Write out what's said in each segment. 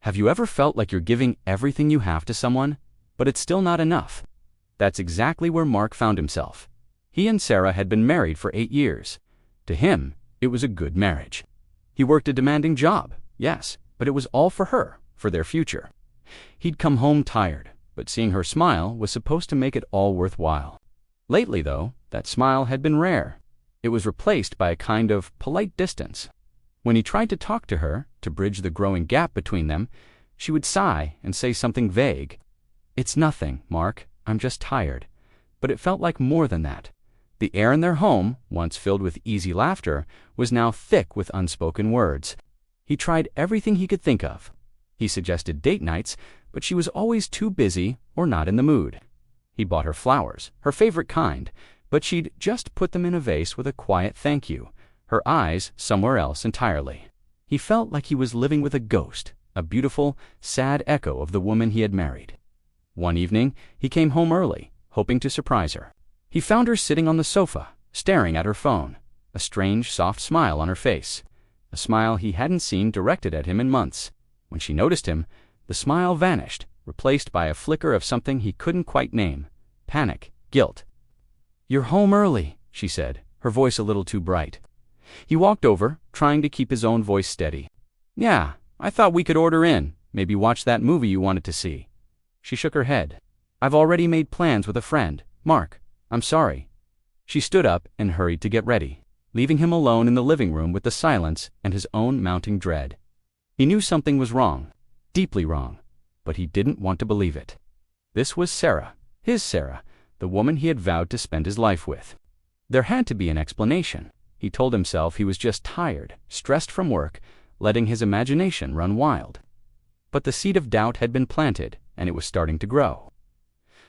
Have you ever felt like you're giving everything you have to someone, but it's still not enough? That's exactly where Mark found himself. He and Sarah had been married for 8 years. To him, it was a good marriage. He worked a demanding job, yes, but it was all for her, for their future. He'd come home tired, but seeing her smile was supposed to make it all worthwhile. Lately, though, that smile had been rare. It was replaced by a kind of polite distance. When he tried to talk to her, to bridge the growing gap between them, she would sigh and say something vague. "It's nothing, Mark, I'm just tired." But it felt like more than that. The air in their home, once filled with easy laughter, was now thick with unspoken words. He tried everything he could think of. He suggested date nights, but she was always too busy or not in the mood. He bought her flowers, her favorite kind, but she'd just put them in a vase with a quiet thank you, her eyes somewhere else entirely. He felt like he was living with a ghost, a beautiful, sad echo of the woman he had married. One evening, he came home early, hoping to surprise her. He found her sitting on the sofa, staring at her phone, a strange, soft smile on her face, a smile he hadn't seen directed at him in months. When she noticed him, the smile vanished, replaced by a flicker of something he couldn't quite name: panic, guilt. "You're home early," she said, her voice a little too bright. He walked over, trying to keep his own voice steady. "Yeah, I thought we could order in, maybe watch that movie you wanted to see." She shook her head. "I've already made plans with a friend. Mark, I'm sorry." She stood up and hurried to get ready, leaving him alone in the living room with the silence and his own mounting dread. He knew something was wrong, deeply wrong, but he didn't want to believe it. This was Sarah, his Sarah, the woman he had vowed to spend his life with. There had to be an explanation. He told himself he was just tired, stressed from work, letting his imagination run wild. But the seed of doubt had been planted, and it was starting to grow.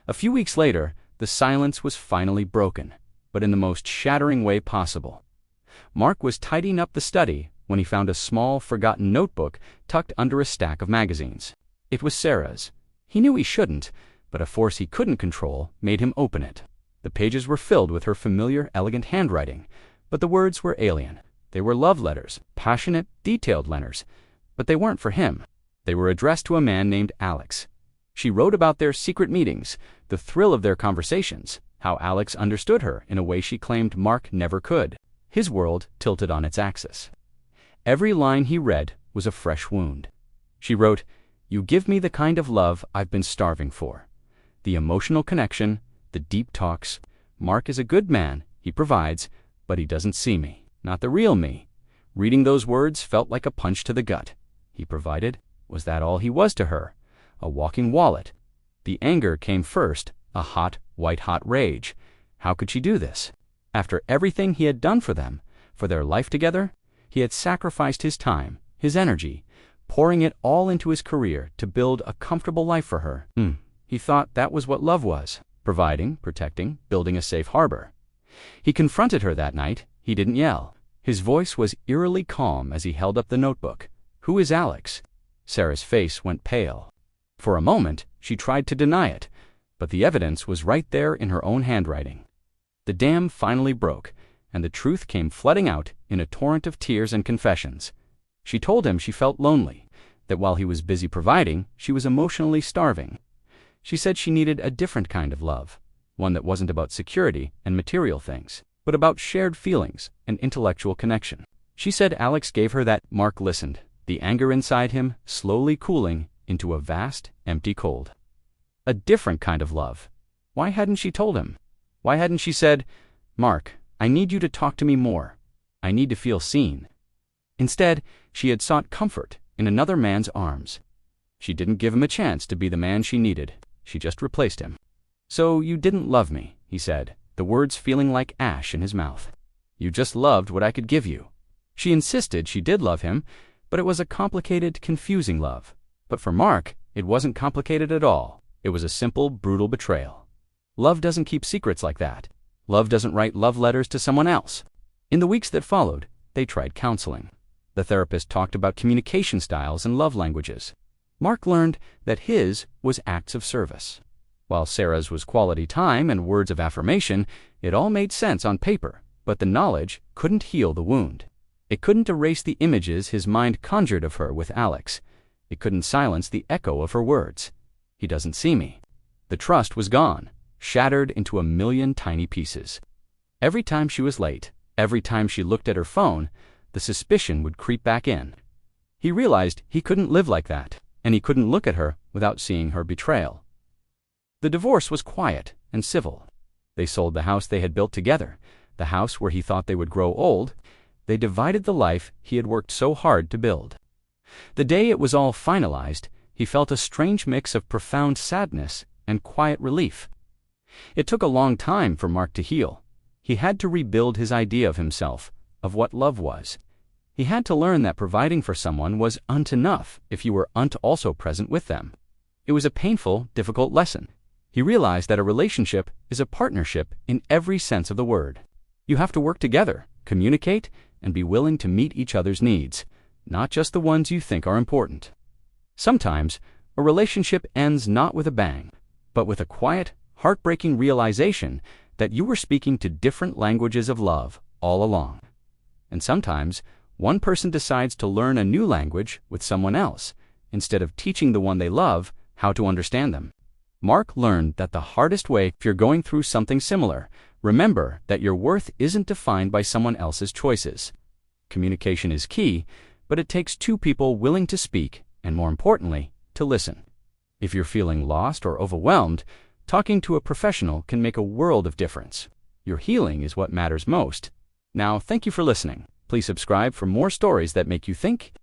A few weeks later, the silence was finally broken, but in the most shattering way possible. Mark was tidying up the study when he found a small, forgotten notebook tucked under a stack of magazines. It was Sarah's. He knew he shouldn't, but a force he couldn't control made him open it. The pages were filled with her familiar, elegant handwriting, but the words were alien. They were love letters, passionate, detailed letters, but they weren't for him. They were addressed to a man named Alex. She wrote about their secret meetings, the thrill of their conversations, how Alex understood her in a way she claimed Mark never could. His world tilted on its axis. Every line he read was a fresh wound. She wrote, "You give me the kind of love I've been starving for. The emotional connection, the deep talks. Mark is a good man, he provides, but he doesn't see me, not the real me." Reading those words felt like a punch to the gut. He provided? Was that all he was to her? A walking wallet. The anger came first, a hot, white-hot rage. How could she do this? After everything he had done for them, for their life together, he had sacrificed his time, his energy, pouring it all into his career to build a comfortable life for her. He thought that was what love was: providing, protecting, building a safe harbor. He confronted her that night. He didn't yell. His voice was eerily calm as he held up the notebook. "Who is Alex?" Sarah's face went pale. For a moment, she tried to deny it, but the evidence was right there in her own handwriting. The dam finally broke, and the truth came flooding out in a torrent of tears and confessions. She told him she felt lonely, that while he was busy providing, she was emotionally starving. She said she needed a different kind of love, one that wasn't about security and material things, but about shared feelings and intellectual connection. She said Alex gave her that. Mark listened, the anger inside him slowly cooling into a vast, empty cold. A different kind of love. Why hadn't she told him? Why hadn't she said, "Mark, I need you to talk to me more. I need to feel seen"? Instead, she had sought comfort in another man's arms. She didn't give him a chance to be the man she needed. She just replaced him. "So you didn't love me," he said, the words feeling like ash in his mouth. "You just loved what I could give you." She insisted she did love him, but it was a complicated, confusing love. But for Mark, it wasn't complicated at all. It was a simple, brutal betrayal. Love doesn't keep secrets like that. Love doesn't write love letters to someone else. In the weeks that followed, they tried counseling. The therapist talked about communication styles and love languages. Mark learned that his was acts of service, while Sarah's was quality time and words of affirmation. It all made sense on paper, but the knowledge couldn't heal the wound. It couldn't erase the images his mind conjured of her with Alex. It couldn't silence the echo of her words. He doesn't see me. The trust was gone, shattered into a million tiny pieces. Every time she was late, every time she looked at her phone, the suspicion would creep back in. He realized he couldn't live like that, and he couldn't look at her without seeing her betrayal. The divorce was quiet and civil. They sold the house they had built together, the house where he thought they would grow old. They divided the life he had worked so hard to build. The day it was all finalized, he felt a strange mix of profound sadness and quiet relief. It took a long time for Mark to heal. He had to rebuild his idea of himself, of what love was. He had to learn that providing for someone wasn't enough if you weren't also present with them. It was a painful, difficult lesson. He realized that a relationship is a partnership in every sense of the word. You have to work together, communicate, and be willing to meet each other's needs, not just the ones you think are important. Sometimes, a relationship ends not with a bang, but with a quiet, heartbreaking realization that you were speaking to different languages of love all along. And sometimes, one person decides to learn a new language with someone else, instead of teaching the one they love how to understand them. Mark learned that the hardest way, if you're going through something similar, remember that your worth isn't defined by someone else's choices. Communication is key, but it takes two people willing to speak, and more importantly, to listen. If you're feeling lost or overwhelmed, talking to a professional can make a world of difference. Your healing is what matters most. Now, thank you for listening. Please subscribe for more stories that make you think